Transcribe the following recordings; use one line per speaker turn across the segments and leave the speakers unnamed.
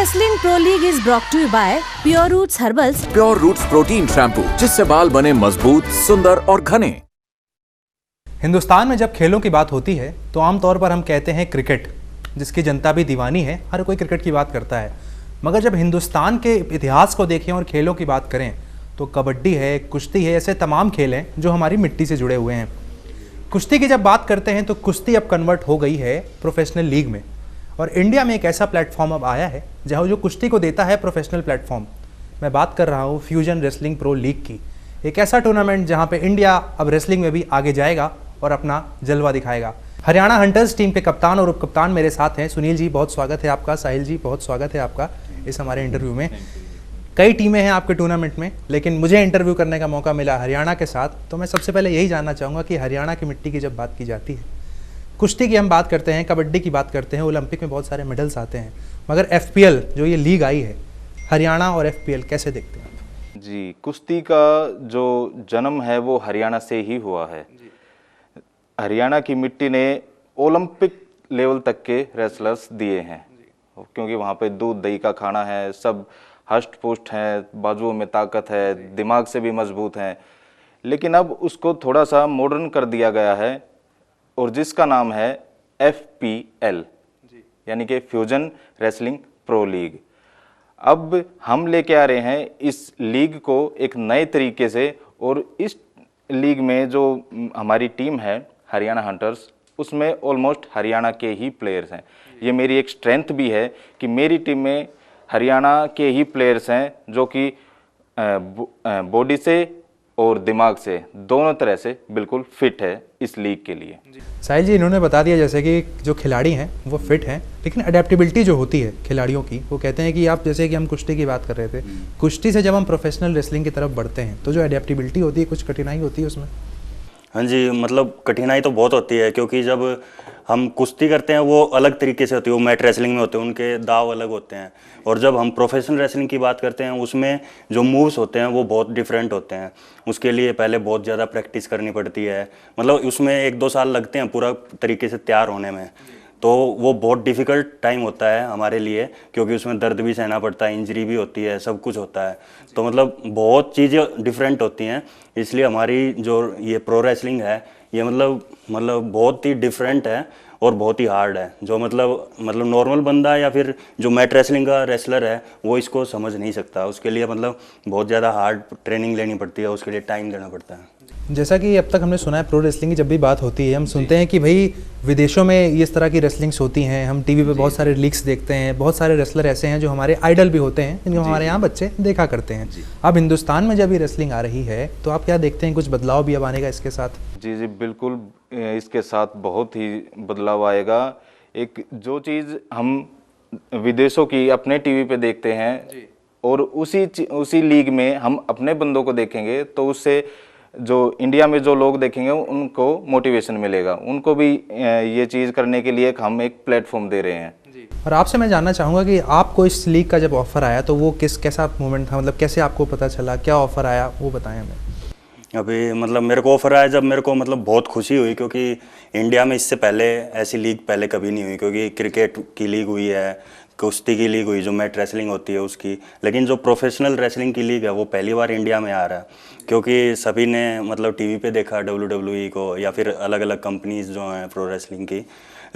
Wrestling Pro League is brought to you by Pure Roots Herbals.
Pure Roots protein shampoo, जिससे बाल बने मजबूत, सुंदर और घने।
हिंदुस्तान में जब खेलों की बात होती है तो आमतौर पर हम कहते हैं क्रिकेट, जिसकी जनता भी दीवानी है। हर कोई क्रिकेट की बात करता है। मगर जब हिंदुस्तान के इतिहास को देखें और खेलों की बात करें तो कबड्डी है, कुश्ती है, ऐसे तमाम खेल हैं जो हमारी मिट्टी से जुड़े हुए हैं। कुश्ती की जब बात करते हैं तो कुश्ती अब कन्वर्ट हो गई है प्रोफेशनल लीग में, और इंडिया में एक ऐसा प्लेटफॉर्म अब आया है जहाँ जो कुश्ती को देता है प्रोफेशनल प्लेटफॉर्म। मैं बात कर रहा हूँ फ्यूजन रेसलिंग प्रो लीग की, एक ऐसा टूर्नामेंट जहाँ पे इंडिया अब रेसलिंग में भी आगे जाएगा और अपना जलवा दिखाएगा। हरियाणा हंटर्स टीम के कप्तान और उप कप्तान मेरे साथ हैं। सुनील जी, बहुत स्वागत है आपका। साहिल जी, बहुत स्वागत है आपका इस हमारे इंटरव्यू में। कई टीमें हैं आपके टूर्नामेंट में, लेकिन मुझे इंटरव्यू करने का मौका मिला हरियाणा के साथ, तो मैं सबसे पहले यही जानना चाहूँगा कि हरियाणा की मिट्टी की जब बात की जाती है, कुश्ती की हम बात करते हैं, कबड्डी की बात करते हैं, ओलंपिक में बहुत सारे मेडल्स आते हैं, मगर FPL जो ये लीग आई है, हरियाणा और FPL कैसे देखते हैं आप?
जी, कुश्ती का जो जन्म है वो हरियाणा से ही हुआ है। हरियाणा की मिट्टी ने ओलंपिक लेवल तक के रेसलर्स दिए हैं, क्योंकि वहाँ पे दूध दही का खाना है, सब हष्ट पुष्ट हैं, बाजुओं में ताकत है, दिमाग से भी मजबूत हैं। लेकिन अब उसको थोड़ा सा मॉडर्न कर दिया गया है, और जिसका नाम है FPL, यानी कि फ्यूजन रेसलिंग प्रो लीग। अब हम लेके आ रहे हैं इस लीग को एक नए तरीके से, और इस लीग में जो हमारी टीम है हरियाणा हंटर्स, उसमें ऑलमोस्ट हरियाणा के ही प्लेयर्स हैं। ये मेरी एक स्ट्रेंथ भी है कि मेरी टीम में हरियाणा के ही प्लेयर्स हैं, जो कि बॉडी से और दिमाग से दोनों तरह से बिल्कुल फिट है इस लीग के लिए।
साहिल जी, इन्होंने बता दिया जैसे कि जो खिलाड़ी हैं वो फिट हैं, लेकिन अडेप्टेबिलिटी जो होती है खिलाड़ियों की, वो कहते हैं कि आप जैसे कि हम कुश्ती की बात कर रहे थे, कुश्ती से जब हम प्रोफेशनल रेसलिंग की तरफ बढ़ते हैं तो जो अडेप्टेबिलिटी होती है, कुछ कठिनाई होती है उसमें?
हाँ जी, मतलब कठिनाई तो बहुत होती है, क्योंकि जब हम कुश्ती करते हैं वो अलग तरीके से होती है, वो मैट रेसलिंग में होते हैं, उनके दाव अलग होते हैं। और जब हम प्रोफेशनल रेसलिंग की बात करते हैं उसमें जो मूव्स होते हैं वो बहुत डिफरेंट होते हैं। उसके लिए पहले बहुत ज़्यादा प्रैक्टिस करनी पड़ती है, मतलब उसमें 1-2 साल लगते हैं पूरा तरीके से तैयार होने में। तो वो बहुत डिफ़िकल्ट टाइम होता है हमारे लिए, क्योंकि उसमें दर्द भी सहना पड़ता है, इंजरी भी होती है, सब कुछ होता है। तो मतलब बहुत चीज़ें डिफरेंट होती हैं, इसलिए हमारी जो ये प्रो रेसलिंग है ये मतलब बहुत ही डिफरेंट है और बहुत ही हार्ड है। जो मतलब नॉर्मल बंदा या फिर जो मैट रेसलिंग का रेसलर है वो इसको समझ नहीं सकता। उसके लिए मतलब बहुत ज़्यादा हार्ड ट्रेनिंग लेनी पड़ती है, उसके लिए टाइम देना पड़ता है।
जैसा कि अब तक हमने सुना है, प्रो रेसलिंग की जब भी बात होती है हम सुनते हैं कि भाई विदेशों में इस तरह की रेसलिंग्स होती हैं, हम टीवी पे बहुत सारे लीग्स देखते हैं, बहुत सारे रेसलर ऐसे हैं जो हमारे आइडल भी होते हैं, जिनको हमारे यहाँ बच्चे देखा करते हैं। अब हिंदुस्तान में जब ये रेसलिंग आ रही है तो आप क्या देखते हैं, कुछ बदलाव भी अब आने का इसके साथ?
जी जी, बिल्कुल, इसके साथ बहुत ही बदलाव आएगा। एक जो चीज़ हम विदेशों की अपने टीवी पे देखते हैं और उसी लीग में हम अपने बंदों को देखेंगे, तो उससे जो इंडिया में जो लोग देखेंगे उनको मोटिवेशन मिलेगा, उनको भी ये चीज़ करने के लिए हम एक प्लेटफॉर्म दे रहे हैं।
और आपसे मैं जानना चाहूँगा कि आपको इस लीग का जब ऑफ़र आया तो वो कैसा मोमेंट था, मतलब कैसे आपको पता चला, क्या ऑफ़र आया वो बताएं हमें।
अभी मतलब मेरे को ऑफर आया जब मेरे को मतलब बहुत खुशी हुई, क्योंकि इंडिया में इससे पहले ऐसी लीग पहले कभी नहीं हुई। क्योंकि क्रिकेट की लीग हुई है, कुश्ती की लीग हुई जो मैट रेसलिंग होती है उसकी, लेकिन जो प्रोफेशनल रेसलिंग की लीग है वो पहली बार इंडिया में आ रहा है। क्योंकि सभी ने मतलब टीवी पे देखा WWE को या फिर अलग अलग कंपनीज जो हैं प्रो रेसलिंग की,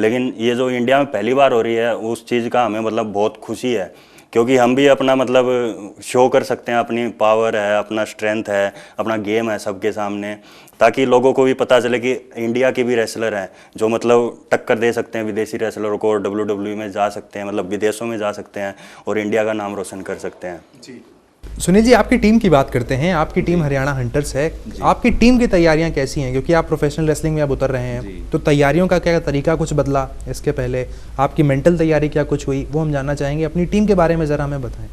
लेकिन ये जो इंडिया में पहली बार हो रही है उस चीज़ का हमें मतलब बहुत खुशी है। क्योंकि हम भी अपना मतलब शो कर सकते हैं, अपनी पावर है, अपना स्ट्रेंथ है, अपना गेम है सबके सामने, ताकि लोगों को भी पता चले कि इंडिया के भी रेसलर हैं जो मतलब टक्कर दे सकते हैं विदेशी रेसलरों को, और WWE में जा सकते हैं, मतलब विदेशों में जा सकते हैं और इंडिया का नाम रोशन कर सकते हैं।
जी सुनील जी, आपकी टीम की बात करते हैं। आपकी टीम हरियाणा हंटर्स है, आपकी टीम की तैयारियां कैसी हैं? क्योंकि आप प्रोफेशनल रेसलिंग में अब उतर रहे हैं, तो तैयारियों का क्या तरीका कुछ बदला इसके पहले? आपकी मेंटल तैयारी क्या कुछ हुई, वो हम जानना चाहेंगे। अपनी टीम के बारे में ज़रा हमें बताएं।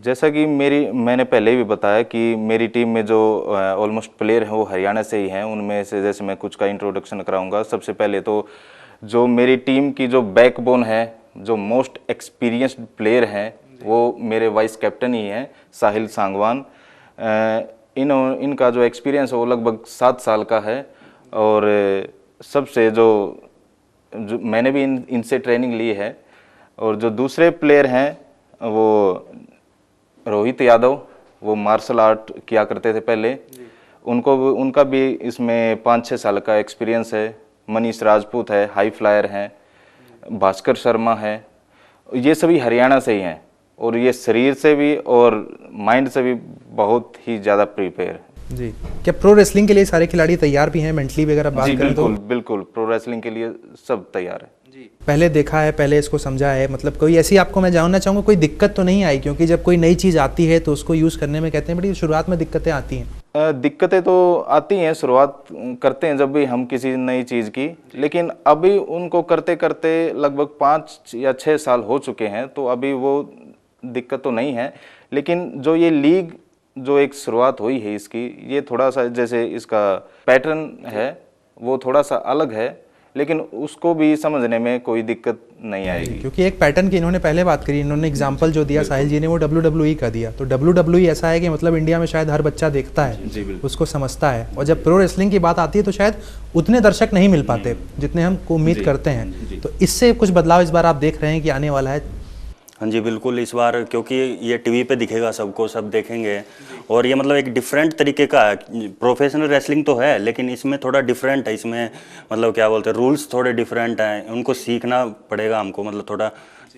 जैसा कि मैंने पहले भी बताया कि मेरी टीम में जो ऑलमोस्ट प्लेयर हैं वो हरियाणा से ही हैं। उनमें से जैसे मैं कुछ का इंट्रोडक्शन कराऊंगा। सबसे पहले तो जो मेरी टीम की जो बैकबोन है, जो मोस्ट एक्सपीरियंस्ड प्लेयर हैं, वो मेरे वाइस कैप्टन ही हैं, साहिल सांगवान। इनका जो एक्सपीरियंस है वो लगभग 7 साल का है, और सबसे जो मैंने भी इनसे ट्रेनिंग ली है। और जो दूसरे प्लेयर हैं वो रोहित यादव, वो मार्शल आर्ट किया करते थे पहले, उनका भी इसमें 5-6 साल का एक्सपीरियंस है। मनीष राजपूत है, हाई फ्लायर हैं, भास्कर शर्मा है, ये सभी हरियाणा से ही हैं और ये शरीर से भी और माइंड से भी बहुत ही ज़्यादा प्रिपेयर है।
जी, क्या प्रो रेसलिंग के लिए सारे खिलाड़ी तैयार भी हैं मेंटली वगैरह बात
जी
करें तो?
बिल्कुल बिल्कुल, प्रो रेसलिंग के लिए सब तैयार है।
पहले देखा है, पहले इसको समझा है, मतलब कोई ऐसी आपको मैं जानना चाहूँगा कोई दिक्कत तो नहीं आई? क्योंकि जब कोई नई चीज़ आती है तो उसको यूज़ करने में कहते हैं बड़ी शुरुआत में दिक्कतें आती हैं।
दिक्कतें तो आती हैं, शुरुआत करते हैं जब भी हम किसी नई चीज़ की, लेकिन अभी उनको करते करते लगभग 5 या 6 साल हो चुके हैं, तो अभी वो दिक्कत तो नहीं है। लेकिन जो ये लीग जो एक शुरुआत हुई है इसकी, ये थोड़ा सा जैसे इसका पैटर्न है वो थोड़ा सा अलग है, लेकिन उसको भी समझने में कोई दिक्कत नहीं आएगी।
क्योंकि एक पैटर्न की इन्होंने पहले बात करी, इन्होंने एग्जांपल जो दिया साहिल जी ने वो WWE का दिया, तो WWE ऐसा है कि मतलब इंडिया में शायद हर बच्चा देखता है, उसको समझता है, और जब प्रो रेसलिंग की बात आती है तो शायद उतने दर्शक नहीं मिल पाते जितने हम उम्मीद करते हैं। तो इससे कुछ बदलाव इस बार आप देख रहे हैं कि आने वाला है?
हाँ जी बिल्कुल, इस बार क्योंकि ये टीवी पे दिखेगा सबको, सब देखेंगे, और ये मतलब एक डिफरेंट तरीके का है। प्रोफेशनल रेसलिंग तो है लेकिन इसमें थोड़ा डिफरेंट है, इसमें मतलब क्या बोलते हैं, रूल्स थोड़े डिफरेंट हैं, उनको सीखना पड़ेगा हमको, मतलब थोड़ा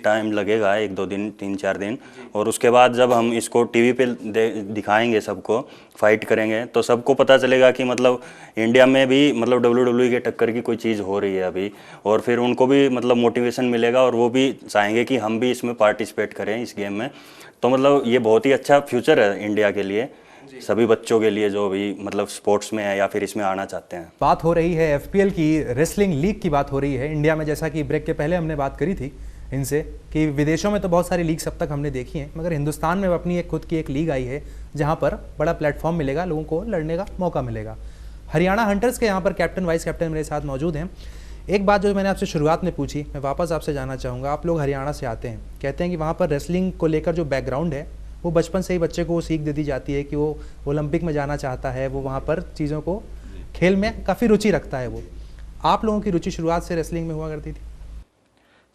टाइम लगेगा, 1-2 दिन 3-4 दिन, और उसके बाद जब हम इसको टीवी पे दिखाएंगे, सबको फाइट करेंगे, तो सबको पता चलेगा कि मतलब इंडिया में भी मतलब WWE के टक्कर की कोई चीज़ हो रही है अभी, और फिर उनको भी मतलब मोटिवेशन मिलेगा और वो भी चाहेंगे कि हम भी इसमें पार्टिसिपेट करें इस गेम में। तो मतलब ये बहुत ही अच्छा फ्यूचर है इंडिया के लिए, सभी बच्चों के लिए जो भी मतलब स्पोर्ट्स में है या फिर इसमें आना चाहते हैं।
बात हो रही है FPL की, रेसलिंग लीग की बात हो रही है इंडिया में। जैसा कि ब्रेक के पहले हमने बात करी थी इनसे कि विदेशों में तो बहुत सारी लीग्स अब तक हमने देखी हैं, मगर हिंदुस्तान में अपनी एक खुद की एक लीग आई है जहां पर बड़ा प्लेटफॉर्म मिलेगा, लोगों को लड़ने का मौका मिलेगा। हरियाणा हंटर्स के यहाँ पर कैप्टन वाइस कैप्टन मेरे साथ मौजूद हैं। एक बात जो मैंने आपसे शुरुआत में पूछी, मैं वापस आपसे जानना चाहूँगा। आप लोग हरियाणा से आते हैं, कहते हैं कि वहाँ पर रेसलिंग को लेकर जो बैकग्राउंड है वो बचपन से ही बच्चे को सीख दे दी जाती है कि वो ओलंपिक में जाना चाहता है, वो वहाँ पर चीज़ों को, खेल में काफ़ी रुचि रखता है। वो आप लोगों की रुचि शुरुआत से रेसलिंग में हुआ करती थी?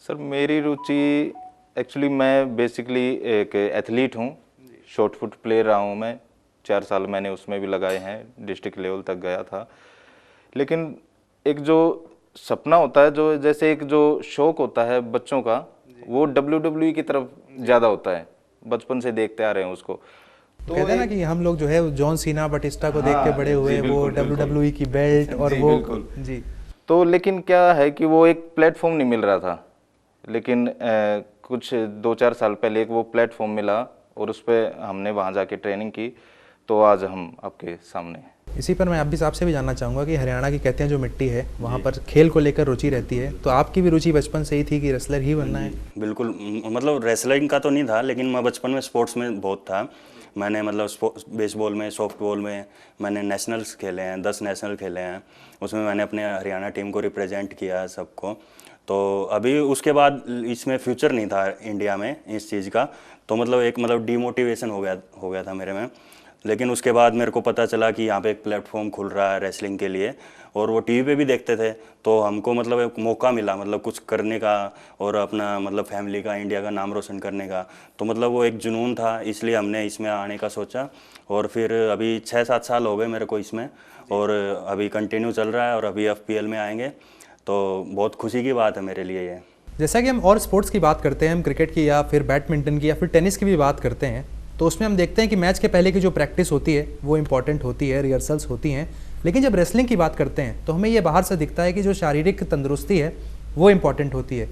सर मेरी रुचि एक्चुअली, मैं बेसिकली एक एथलीट हूँ, शॉर्ट फुट प्लेयर रहा हूँ मैं, 4 साल मैंने उसमें भी लगाए हैं, डिस्ट्रिक्ट लेवल तक गया था। लेकिन एक जो सपना होता है, जो जैसे एक जो शौक होता है बच्चों का, वो WWE की तरफ ज़्यादा होता है, बचपन से देखते आ रहे हैं उसको।
तो कहते हैं ना कि हम लोग जो है जॉन सीना बटिस्टा को देख के बड़े हुए, वो WWE की बेल्ट और वो जी।
तो लेकिन क्या है कि वो एक प्लेटफॉर्म नहीं मिल रहा था, लेकिन कुछ 2-4 साल पहले एक वो प्लेटफॉर्म मिला और उस पर हमने वहाँ जाके ट्रेनिंग की, तो आज हम आपके सामने हैं।
इसी पर मैं आपसे भी जानना चाहूँगा कि हरियाणा की कहते हैं जो मिट्टी है वहाँ पर खेल को लेकर रुचि रहती है, तो आपकी भी रुचि बचपन से ही थी कि रेसलर ही बनना है?
बिल्कुल, मतलब रेसलिंग का तो नहीं था, लेकिन मैं बचपन में स्पोर्ट्स में बहुत था। मैंने मतलब बेसबॉल में, सॉफ्टबॉल में मैंने नेशनल्स खेले हैं, 10 नेशनल खेले हैं, उसमें मैंने अपने हरियाणा टीम को रिप्रेजेंट किया है सबको। तो अभी उसके बाद इसमें फ्यूचर नहीं था इंडिया में इस चीज़ का, तो मतलब एक मतलब डीमोटिवेशन हो गया था मेरे में। लेकिन उसके बाद मेरे को पता चला कि यहाँ पे एक प्लेटफॉर्म खुल रहा है रेसलिंग के लिए, और वो टीवी पे भी देखते थे, तो हमको मतलब एक मौका मिला मतलब कुछ करने का और अपना मतलब फैमिली का, इंडिया का नाम रोशन करने का। तो मतलब वो एक जुनून था, इसलिए हमने इसमें आने का सोचा, और फिर अभी 6-7 साल हो गए मेरे को इसमें, और अभी कंटिन्यू चल रहा है, और अभी FPL में आएंगे, तो बहुत खुशी की बात है मेरे लिए ये।
जैसा कि हम और स्पोर्ट्स की बात करते हैं, हम क्रिकेट की या फिर बैडमिंटन की या फिर टेनिस की भी बात करते हैं, तो उसमें हम देखते हैं कि मैच के पहले की जो प्रैक्टिस होती है वो इंपॉर्टेंट होती है, रिहर्सल्स होती हैं। लेकिन जब रेसलिंग की बात करते हैं तो हमें ये बाहर से दिखता है कि जो शारीरिक तंदुरुस्ती है वो इंपॉर्टेंट होती है।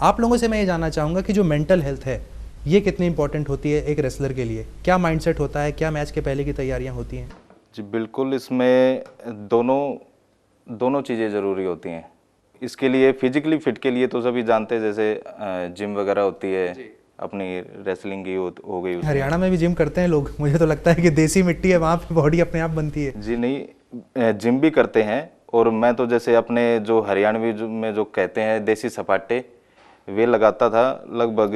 आप लोगों से मैं ये जानना चाहूँगा कि जो मेंटल हेल्थ है ये कितनी इंपॉर्टेंट होती है एक रेसलर के लिए? क्या माइंडसेट होता है, क्या मैच के पहले की तैयारियाँ होती हैं?
जी बिल्कुल, इसमें दोनों चीज़ें ज़रूरी होती हैं। इसके लिए फिजिकली फिट के लिए तो सभी जानते हैं, जैसे जिम वगैरह होती है, अपनी रेसलिंग की हो गई।
हरियाणा में भी जिम करते हैं लोग, मुझे तो लगता है कि देसी मिट्टी है, वहाँ पे बॉडी अपने आप बनती है।
जी नहीं, जिम भी करते हैं, और मैं तो जैसे अपने जो हरियाणवी में जो कहते हैं देसी सपाटे, वे लगाता था। लगभग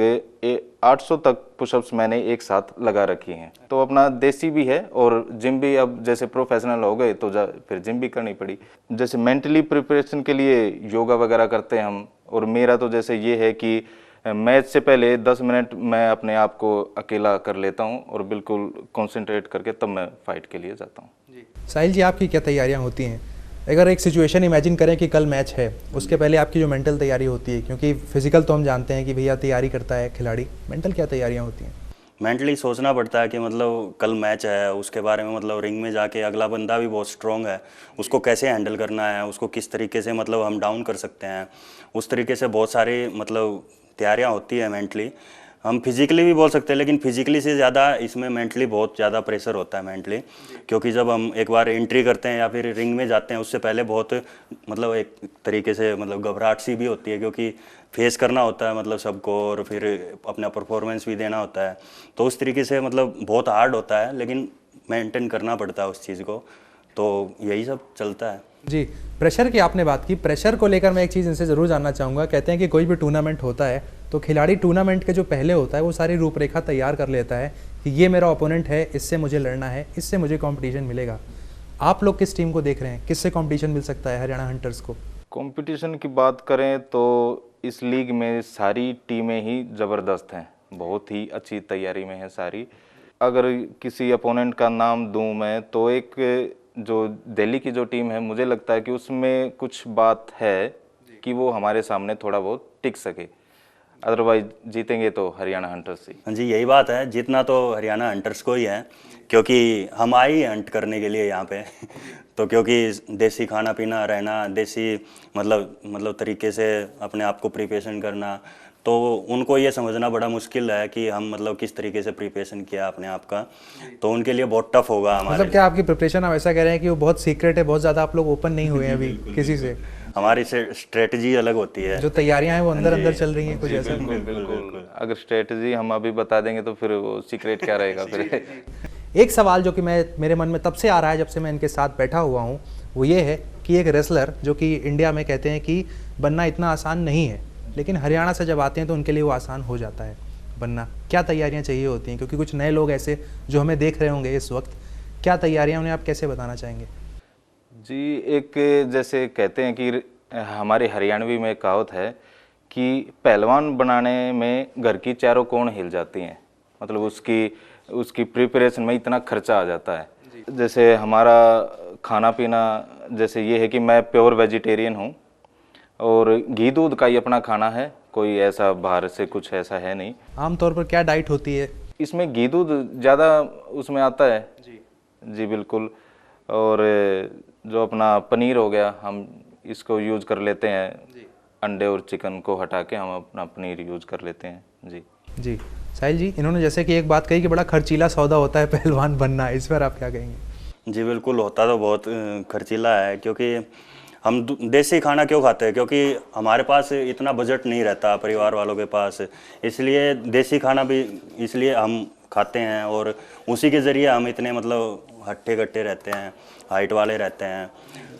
800 तक पुशअप्स मैंने एक साथ लगा रखी हैं। तो अपना देसी भी है, और जिम भी अब जैसे प्रोफेशनल हो गए तो फिर जिम भी करनी पड़ी। जैसे मेंटली प्रिपरेशन के लिए योगा वगैरह करते हैं हम, और मेरा तो जैसे ये है कि मैच से पहले 10 मिनट मैं अपने आप को अकेला कर लेता हूँ और बिल्कुल कंसंट्रेट करके तब मैं फाइट के लिए जाता हूँ।
साहिल जी, आपकी क्या तैयारियां होती हैं? अगर एक सिचुएशन इमेजिन करें कि कल मैच है, उसके पहले आपकी जो मेंटल तैयारी होती है, क्योंकि फिजिकल तो हम जानते हैं कि भैया तैयारी करता है खिलाड़ी, मेंटल क्या तैयारियां होती हैं?
मेंटली सोचना पड़ता है कि मतलब कल मैच है, उसके बारे में मतलब रिंग में जाके अगला बंदा भी बहुत स्ट्रॉन्ग है, उसको कैसे हैंडल करना है, उसको किस तरीके से मतलब हम डाउन कर सकते हैं, उस तरीके से बहुत सारी मतलब तैयारियां होती है मेंटली। हम फिजिकली भी बोल सकते हैं, लेकिन फिजिकली से ज़्यादा इसमें मेंटली बहुत ज़्यादा प्रेशर होता है मेंटली, क्योंकि जब हम एक बार एंट्री करते हैं या फिर रिंग में जाते हैं उससे पहले बहुत मतलब एक तरीके से मतलब घबराहट सी भी होती है, क्योंकि फेस करना होता है मतलब सबको और फिर अपना परफॉर्मेंस भी देना होता है। तो उस तरीके से मतलब बहुत हार्ड होता है, लेकिन मेंटेन करना पड़ता है उस चीज़ को, तो यही सब चलता है।
जी, प्रेशर की आपने बात की, प्रेशर को लेकर मैं एक चीज़ इनसे ज़रूर जानना चाहूँगा। कहते हैं कि कोई भी टूर्नामेंट होता है तो खिलाड़ी टूर्नामेंट के जो पहले होता है वो सारी रूपरेखा तैयार कर लेता है कि ये मेरा ओपोनेंट है, इससे मुझे लड़ना है, इससे मुझे कंपटीशन मिलेगा। आप लोग किस टीम को देख रहे हैं, किससे कंपटीशन मिल सकता है हरियाणा हंटर्स को?
कंपटीशन की बात करें तो इस लीग में सारी टीमें ही ज़बरदस्त हैं, बहुत ही अच्छी तैयारी में हैं सारी। अगर किसी अपोनेंट का नाम दूं मैं तो एक जो दिल्ली की जो टीम है, मुझे लगता है कि उसमें कुछ बात है कि वो हमारे सामने थोड़ा बहुत टिक सके, अदरवाइज जीतेंगे तो हरियाणा हंटर्स ही।
हाँ जी, यही बात है, जीतना तो हरियाणा हंटर्स को ही है, क्योंकि हम आए ही हंट करने के लिए यहाँ पे तो क्योंकि देसी खाना पीना, रहना देसी मतलब तरीके से अपने आप को प्रिपरेशन करना, तो उनको ये समझना बड़ा मुश्किल है कि हम मतलब किस तरीके से प्रिपरेशन किया अपने आप का, तो उनके लिए बहुत टफ होगा हमारे।
मतलब क्या आपकी प्रिपरेशन आप ऐसा कह रहे हैं कि वो बहुत सीक्रेट है, बहुत ज़्यादा आप लोग ओपन नहीं हुए हैं अभी किसी से?
हमारी स्ट्रेटजी अलग होती है,
जो तैयारियां हैं वो अंदर अंदर चल रही हैं कुछ ऐसा?
बिल्कुल, अगर स्ट्रेटजी हम अभी बता देंगे तो फिर वो सीक्रेट क्या रहेगा फिर।
एक सवाल जो कि मेरे मन में तब से आ रहा है जब से मैं इनके साथ बैठा हुआ हूँ, वो ये है कि एक रेसलर जो कि इंडिया में कहते हैं कि बनना इतना आसान नहीं है, लेकिन हरियाणा से जब आते हैं तो उनके लिए वो आसान हो जाता है बनना। क्या तैयारियां चाहिए होती हैं, क्योंकि कुछ नए लोग ऐसे जो हमें देख रहे होंगे इस वक्त, क्या तैयारियां उन्हें आप कैसे बताना चाहेंगे?
जी, एक जैसे कहते हैं कि हमारे हरियाणवी में कहावत है कि पहलवान बनाने में घर की चारों कोण हिल जाती हैं, मतलब उसकी प्रिपरेशन में इतना खर्चा आ जाता है। जैसे हमारा खाना पीना जैसे ये है कि मैं प्योर वेजिटेरियन हूँ और घी दूध का ही अपना खाना है, कोई ऐसा बाहर से कुछ ऐसा है नहीं।
आमतौर पर क्या डाइट होती है
इसमें? घी दूध ज़्यादा उसमें आता है जी बिल्कुल, और जो अपना पनीर हो गया हम इसको यूज़ कर लेते हैं, अंडे और चिकन को हटा के हम अपना पनीर यूज़ कर लेते हैं जी।
साहिल जी, इन्होंने जैसे कि एक बात कही कि बड़ा खर्चीला सौदा होता है पहलवान बनना, इस पर आप क्या कहेंगे?
जी बिल्कुल, होता तो बहुत खर्चीला है, क्योंकि हम देसी खाना क्यों खाते हैं, क्योंकि हमारे पास इतना बजट नहीं रहता परिवार वालों के पास, इसलिए देसी खाना भी इसलिए हम खाते हैं और उसी के ज़रिए हम इतने मतलब हट्टे कट्टे रहते हैं, हाइट वाले रहते हैं।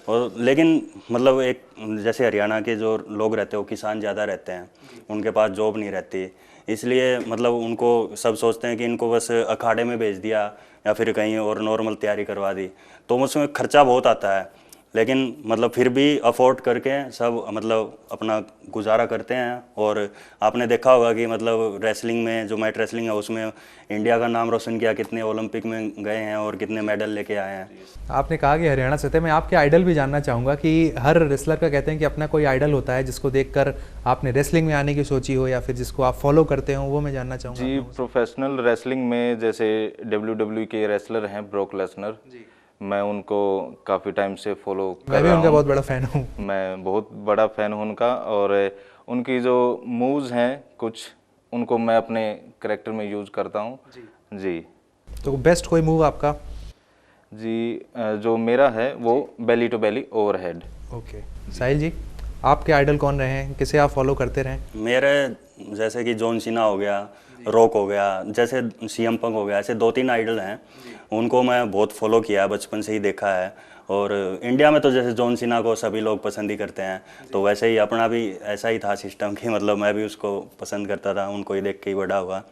और लेकिन मतलब एक जैसे हरियाणा के जो लोग रहते हैं वो किसान ज़्यादा रहते हैं, उनके पास जॉब नहीं रहती, इसलिए मतलब उनको सब सोचते हैं कि इनको बस अखाड़े में भेज दिया या फिर कहीं और नॉर्मल तैयारी करवा दी, तो उसमें खर्चा बहुत आता है, लेकिन मतलब फिर भी अफोर्ड करके सब मतलब अपना गुजारा करते हैं। और आपने देखा होगा कि मतलब रेसलिंग में जो मैट रेसलिंग है उसमें इंडिया का नाम रोशन किया, कितने ओलंपिक में गए हैं और कितने मेडल लेके आए हैं।
आपने कहा कि हरियाणा से थे, मैं आपके आइडल भी जानना चाहूँगा कि हर रेसलर का कहते हैं कि अपना कोई आइडल होता है जिसको देखकर आपने रेसलिंग में आने की सोची हो या फिर जिसको आप फॉलो करते हो, वो मैं जानना चाहूँगा।
जी, प्रोफेशनल रेसलिंग में जैसे WWE के रेसलर हैं ब्रॉक लेसनर, मैं उनको काफ़ी टाइम से फॉलो कर रहा हूँ।
मैं भी उनका बहुत बड़ा फ़ैन हूँ।
मैं बहुत बड़ा फ़ैन हूँ उनका, और उनकी जो मूव्स हैं कुछ उनको मैं अपने कैरेक्टर में यूज़ करता हूँ जी।
तो बेस्ट कोई मूव आपका?
जी, जो मेरा है वो बेली टू बेली ओवरहेड।
ओके, साहिल जी, आपके आइडल कौन रहे हैं, किसे आप फॉलो करते रहे?
मेरे जैसे कि जॉन सीना हो गया, रॉक हो गया, जैसे CM पंक हो गया, ऐसे 2-3 आइडल हैं, उनको मैं बहुत फॉलो किया है, बचपन से ही देखा है। और इंडिया में तो जैसे जॉन सीना को सभी लोग पसंद ही करते हैं, तो वैसे ही अपना भी ऐसा ही था सिस्टम कि मतलब मैं भी उसको पसंद करता था, उनको ही देख के ही बड़ा हुआ।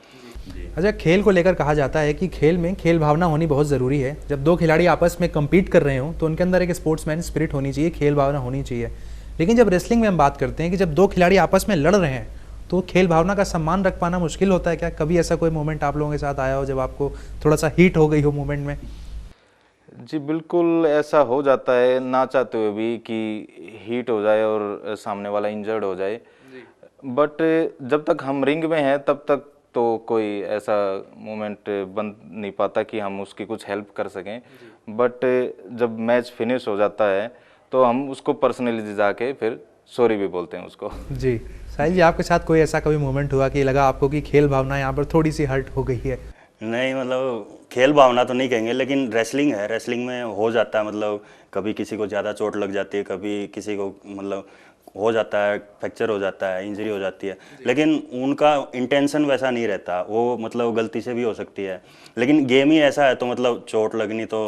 अच्छा, खेल को लेकर कहा जाता है कि खेल में खेल भावना होनी बहुत ज़रूरी है। जब दो खिलाड़ी आपस में कम्पीट कर रहे हों तो उनके अंदर एक स्पोर्ट्समैन स्पिरिट होनी चाहिए, खेल भावना होनी चाहिए। लेकिन जब रेसलिंग में हम बात करते हैं कि जब दो खिलाड़ी आपस में लड़ रहे हैं तो खेल भावना का सम्मान रख पाना मुश्किल होता है क्या? कभी ऐसा कोई मोमेंट आप लोगों के साथ आया हो जब आपको थोड़ा सा हीट हो गई हो मोमेंट में?
जी बिल्कुल ऐसा हो जाता है, ना चाहते हुए भी, कि हीट हो जाए और सामने वाला इंजर्ड हो जाए। बट जब तक हम रिंग में हैं तब तक तो कोई ऐसा मोमेंट बन नहीं पाता कि हम उसकी कुछ हेल्प कर सकें। बट जब मैच फिनिश हो जाता है तो हम उसको पर्सनली जाके फिर सॉरी भी बोलते हैं उसको।
जी साहिल जी, आपके साथ कोई ऐसा कभी मोमेंट हुआ कि लगा आपको कि खेल भावना यहाँ पर थोड़ी सी हर्ट हो गई है?
नहीं, मतलब खेल भावना तो नहीं कहेंगे, लेकिन रेसलिंग है, रेसलिंग में हो जाता है। मतलब कभी किसी को ज़्यादा चोट लग जाती है, कभी किसी को मतलब हो जाता है, फ्रैक्चर हो जाता है, इंजरी हो जाती है, लेकिन उनका इंटेंशन वैसा नहीं रहता, वो मतलब गलती से भी हो सकती है। लेकिन गेम ही ऐसा है तो मतलब चोट लगनी तो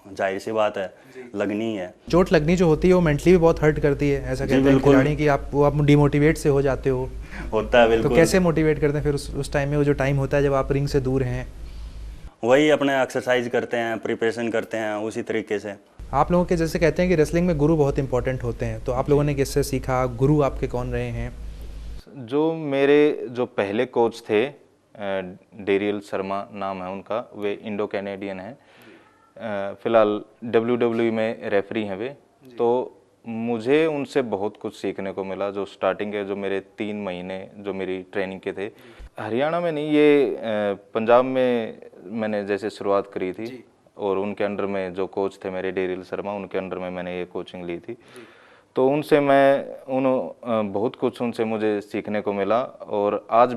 जाहिर सी बात है, लगनी ही है।
चोट लगनी जो होती है वो मेंटली भी बहुत हर्ट करती है, ऐसा कहते हैं खिलाड़ी कि आप डिमोटिवेट से हो जाते हो।
होता है बिल्कुल।
तो कैसे मोटिवेट करते हैं फिर उस टाइम में, वो जो टाइम होता है जब आप रिंग से दूर हैं?
वही अपने एक्सरसाइज करते हैं, प्रिपरेशन करते हैं उसी तरीके से।
आप लोगों के जैसे कहते हैं कि रेसलिंग में गुरु बहुत इंपॉर्टेंट होते हैं, तो आप लोगों ने किससे सीखा? गुरु आपके कौन रहे हैं?
जो मेरे जो पहले कोच थे, डेरियल शर्मा नाम है उनका, वे इंडो कैनेडियन हैं, फिलहाल WWE में रेफरी हैं वे। तो मुझे उनसे बहुत कुछ सीखने को मिला। जो स्टार्टिंग के जो मेरे 3 महीने जो मेरी ट्रेनिंग के थे, हरियाणा में नहीं, ये पंजाब में मैंने जैसे शुरुआत करी थी, और उनके अंडर में जो कोच थे मेरे डेरियल शर्मा, उनके अंडर में मैंने ये कोचिंग ली थी। तो उनसे मैं बहुत कुछ उनसे मुझे सीखने को मिला। और आज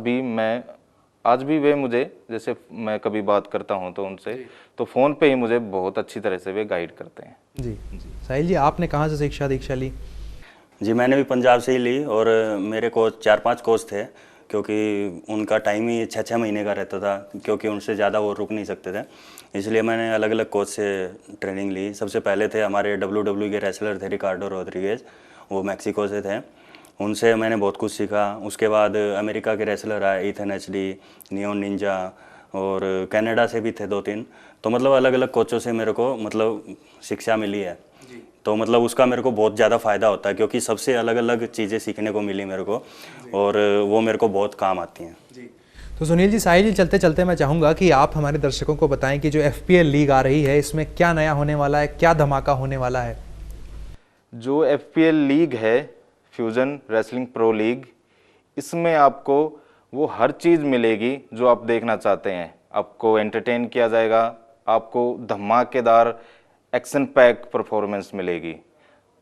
भी वे मुझे, जैसे मैं कभी बात करता हूं तो उनसे, तो फ़ोन पे ही मुझे बहुत अच्छी तरह से वे गाइड करते हैं।
जी साहिल जी, आपने कहाँ से शिक्षा दीक्षा ली?
जी मैंने भी पंजाब से ही ली, और मेरे कोच 4-5 कोच थे, क्योंकि उनका टाइम ही 6-6 महीने का रहता था, क्योंकि उनसे ज़्यादा वो रुक नहीं सकते थे, इसलिए मैंने अलग अलग कोच से ट्रेनिंग ली। सबसे पहले थे हमारे WWE के रेसलर थे रिकार्डो रोड्रिगेज, वो मैक्सिको से थे, उनसे मैंने बहुत कुछ सीखा। उसके बाद अमेरिका के रेसलर आए, ईथन HD, नियोन निंजा, और कनाडा से भी थे 2-3। तो मतलब अलग अलग कोचों से मेरे को मतलब शिक्षा मिली है। तो मतलब उसका मेरे को बहुत ज़्यादा फ़ायदा होता है, क्योंकि सबसे अलग अलग चीज़ें सीखने को मिली मेरे को, और वो मेरे को बहुत काम आती हैं।
तो सुनील जी, साहिल जी, चलते चलते मैं चाहूँगा कि आप हमारे दर्शकों को बताएं कि जो FPL लीग आ रही है, इसमें क्या नया होने वाला है, क्या धमाका होने वाला है?
जो FPL लीग है, फ्यूजन रेसलिंग प्रो लीग, इसमें आपको वो हर चीज़ मिलेगी जो आप देखना चाहते हैं। आपको एंटरटेन किया जाएगा, आपको धमाकेदार एक्शन पैक परफॉर्मेंस मिलेगी।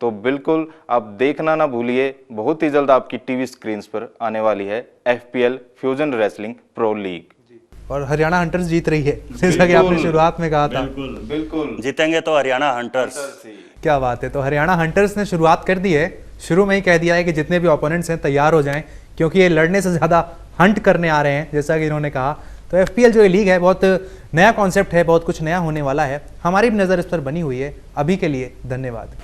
तो बिल्कुल आप देखना ना भूलिए, बहुत ही जल्द आपकी टीवी स्क्रीन्स पर आने वाली है FPL fusion Wrestling Pro league.
और हरियाणा हंटर्स जीत रही है, जैसा कि आपने शुरुआत में कहा था।
बिल्कुल
जीतेंगे तो हरियाणा हंटर्स।
क्या बात है। तो हरियाणा हंटर्स ने शुरुआत कर दी है, शुरू में ही कह दिया है कि जितने भी ओपोनेंट्स हैं तैयार हो जाएं, क्योंकि ये लड़ने से ज़्यादा हंट करने आ रहे हैं, जैसा कि इन्होंने कहा। तो FPL जो ये लीग है, बहुत नया कॉन्सेप्ट है, बहुत कुछ नया होने वाला है। हमारी भी नज़र इस पर बनी हुई है। अभी के लिए धन्यवाद।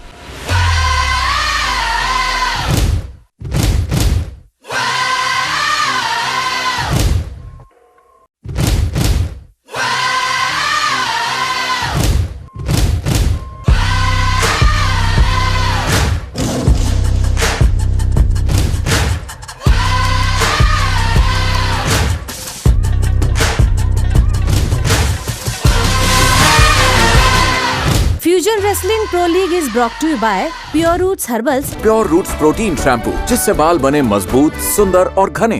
Fusion Wrestling Pro League is brought to you by Pure Roots Herbals.
Pure Roots protein shampoo, जिससे बाल बने मजबूत, सुंदर और घने।